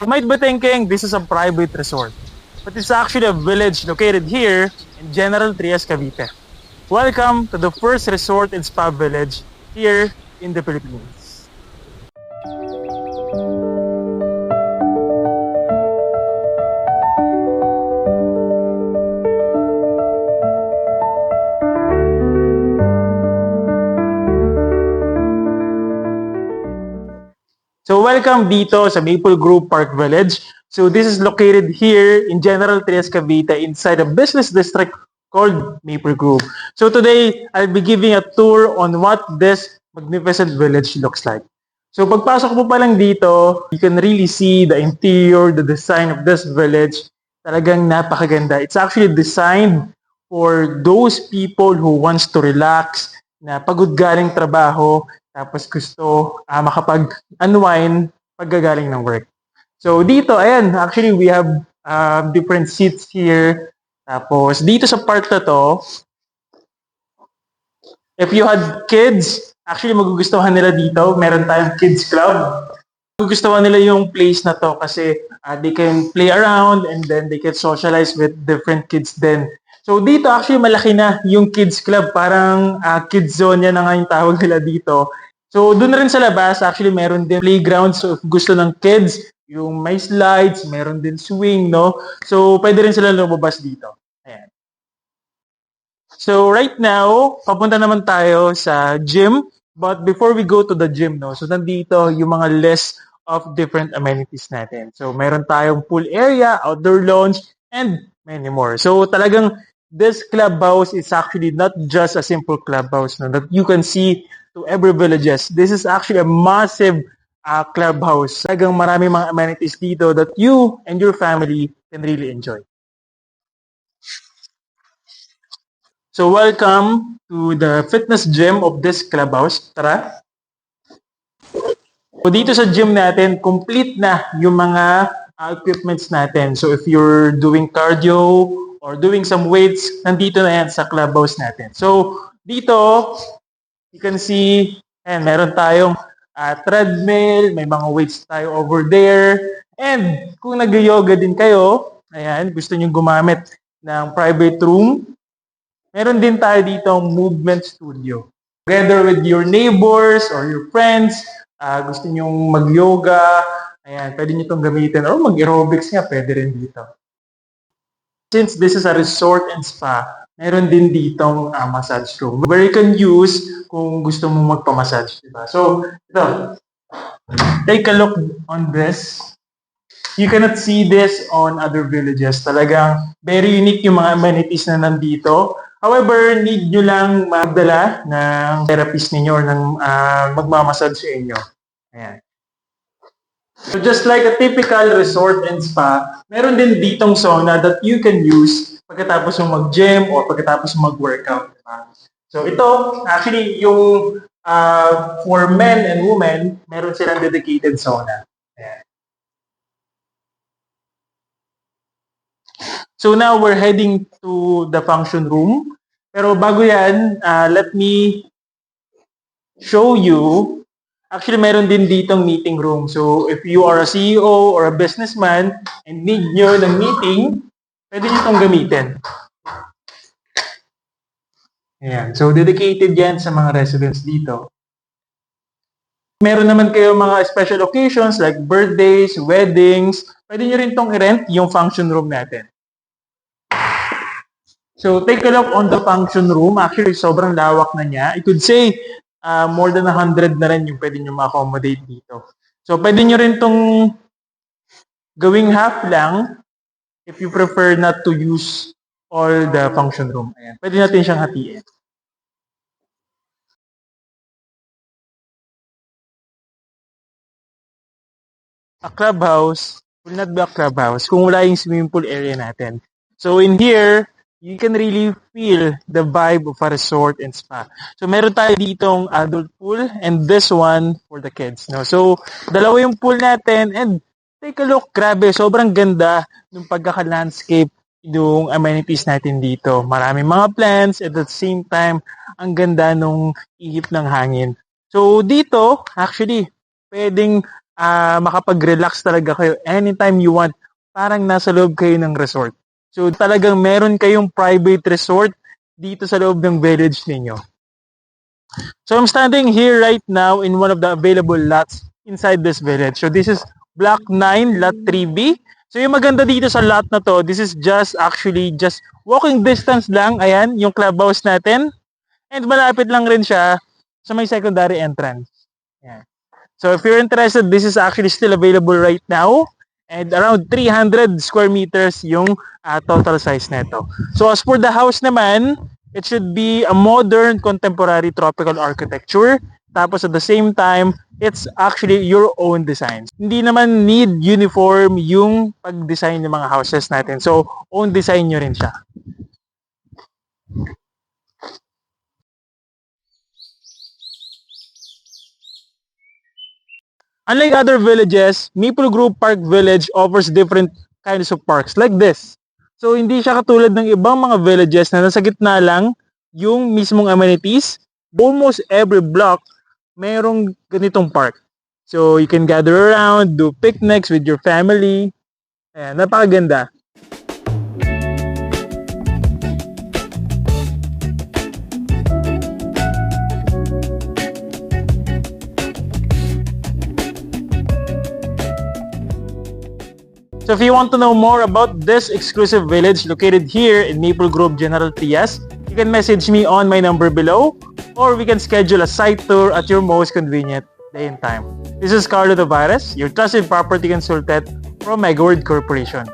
You might be thinking this is a private resort, but it's actually a village located here in General Trias, Cavite. Welcome to the first resort and spa village here in the Philippines. So welcome dito sa Maple Grove Park Village. So this is located here in General Trias, Cavite inside a business district called Maple Grove. So today, I'll be giving a tour on what this magnificent village looks like. So pagpasok mo pa lang dito, you can really see the interior, the design of this village. Talagang napakaganda. It's actually designed for those people who wants to relax, na pagod galing trabaho, tapos gusto makapag-unwind paggagaling ng work. So dito, ayan, actually we have different seats here. Tapos dito sa part na to, if you had kids, actually magugustuhan nila dito. Meron tayong kids club. Magugustuhan nila yung place na to kasi they can play around and then they can socialize with different kids din. So dito actually malaki na yung kids club. Parang kids zone yan na nga yung tawag nila dito. So doon na rin sa labas, actually meron din playground. So if gusto ng kids, yung may slides, meron din swing, no? So pwede rin sila lumabas dito. Ayan. So right now, papunta naman tayo sa gym. But before we go to the gym, no? So nandito yung mga list of different amenities natin. So meron tayong pool area, outdoor lounge, and many more. So talagang this clubhouse is actually not just a simple clubhouse, no, that you can see to every villages. This is actually a massive clubhouse. Talagang marami mga amenities dito that you and your family can really enjoy. So welcome to the fitness gym of this clubhouse. Tara! So dito sa gym natin, complete na yung mga equipments natin. So if you're doing cardio or doing some weights, nandito na yan sa clubhouse natin. So dito, you can see, ayan, meron tayong treadmill, may mga weights tayo over there. And kung nag-yoga din kayo, ayan, gusto nyo gumamit ng private room, meron din tayo dito movement studio. Together with your neighbors or your friends, gusto nyo mag-yoga, ayan, pwede nyo itong gamitin. Or mag-aerobics nga, pwede rin dito. Since this is a resort and spa, meron din ditong massage room where you can use kung gusto mong magpa-massage. Diba? So, ito. Take a look on this. You cannot see this on other villages. Talagang very unique yung mga amenities na nandito. However, need nyo lang magdala ng therapist ninyo or ng magmamassage sa inyo. Ayan. So just like a typical resort and spa, meron din ditong sauna that you can use pagkatapos mo mag-gym or pagkatapos mo mag-workout. Diba? So ito, actually, yung for men and women, meron silang dedicated sauna. Ayan. So now we're heading to the function room. Pero bago yan, let me show you. Actually, meron din ditong meeting room. So if you are a CEO or a businessman and need nyo ng meeting, pwede nyo itong gamitin. Ayan. So dedicated yan sa mga residents dito. Meron naman kayo mga special occasions like birthdays, weddings. Pwede nyo rin itong i-rent yung function room natin. So, take a look on the function room. Actually, sobrang lawak na niya. I could say, more than 100 na rin yung pwede nyo ma-accommodate dito. So, pwede nyo rin itong gawing half lang if you prefer not to use all the function room. Ayan. Pwede natin siyang hatiin. A clubhouse will not be a clubhouse kung wala yung swimming pool area natin. So, in here, you can really feel the vibe of a resort and spa. So, meron tayo ditong adult pool and this one for the kids. No? So, dalawa yung pool natin and take a look. Grabe, sobrang ganda ng pagkaka-landscape yung amenities natin dito. Maraming mga plants at the same time, ang ganda nung ihip ng hangin. So, dito, actually, pwedeng makapag-relax talaga kayo anytime you want. Parang nasa loob kayo ng resort. So talagang meron kayong private resort dito sa loob ng village ninyo. So I'm standing here right now in one of the available lots inside this village. So this is Block 9, Lot 3B. So yung maganda dito sa lot na to, this is just walking distance lang. Ayan, yung clubhouse natin. And malapit lang rin siya sa may secondary entrance. Ayan. So if you're interested, this is actually still available right now. And around 300 square meters yung total size nito. So as for the house naman, it should be a modern, contemporary, tropical architecture. Tapos at the same time, it's actually your own designs. Hindi naman need uniform yung pag-design ng mga houses natin. So own design nyo rin siya. Unlike other villages, Maple Grove Park Village offers different kinds of parks like this. So hindi siya katulad ng ibang mga villages na nasa gitna lang yung mismong amenities. Almost every block mayroong ganitong park. So you can gather around, do picnics with your family. Ayan, napakaganda. So if you want to know more about this exclusive village located here in Maple Grove, General Trias, you can message me on my number below, or we can schedule a site tour at your most convenient day and time. This is Carlo Tavares, your trusted property consultant from Megaword Corporation.